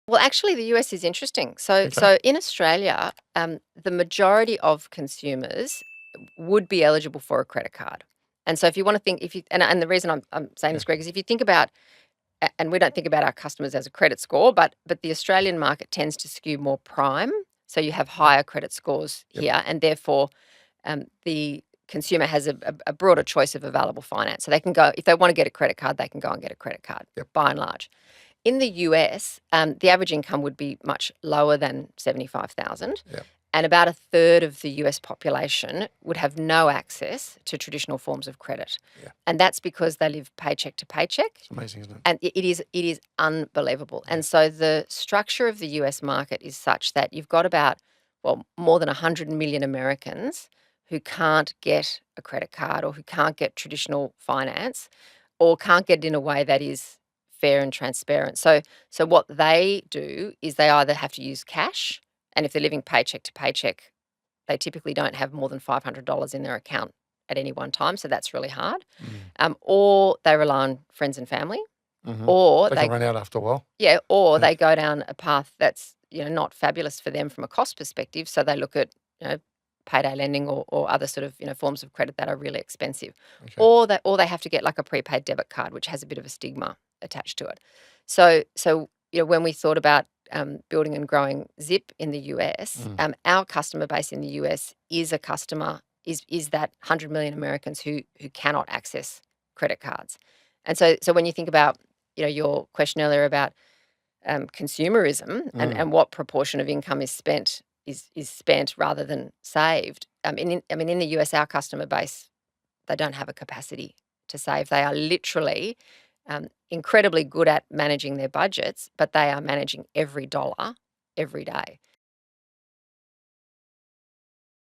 Well, actually, the US is interesting. So, Okay. so in Australia, the majority of consumers would be eligible for a credit card. And so, if you want to think, if you and the reason I'm saying Yeah. this, Greg, is if you think about, and we don't think about our customers as a credit score, but the Australian market tends to skew more prime. So you have Yeah. higher credit scores Yep. here, and therefore, the consumer has a broader choice of available finance. So they can go if they want to get a credit card, they can go and get a credit card. Yep. By and large. In the US, the average income would be much lower than 75,000, Yeah. and about a third of the US population would have no access to traditional forms of credit. Yeah. And that's because they live paycheck to paycheck, It's amazing, isn't it? and it is unbelievable. Yeah. And so the structure of the US market is such that you've got about, well, more than 100 million Americans who can't get a credit card or who can't get traditional finance or can't get it in a way that is fair and transparent. So what they do is they either have to use cash, and if they're living paycheck to paycheck, they typically don't have more than $500 in their account at any one time, so that's really hard. Mm. Or they rely on friends and family, Mm-hmm. or They can run out after a while. or Yeah. they go down a path that's not fabulous for them from a cost perspective. So they look at payday lending or other sort of forms of credit that are really expensive, Okay. or they have to get like a prepaid debit card, which has a bit of a stigma attached to it. So when we thought about building and growing Zip in the US, our customer base in the US is a customer is that 100 million Americans who cannot access credit cards. And so when you think about your question earlier about consumerism Mm. and what proportion of income is spent rather than saved. In the US, our customer base, they don't have a capacity to save. They are literally incredibly good at managing their budgets, but they are managing every dollar every day.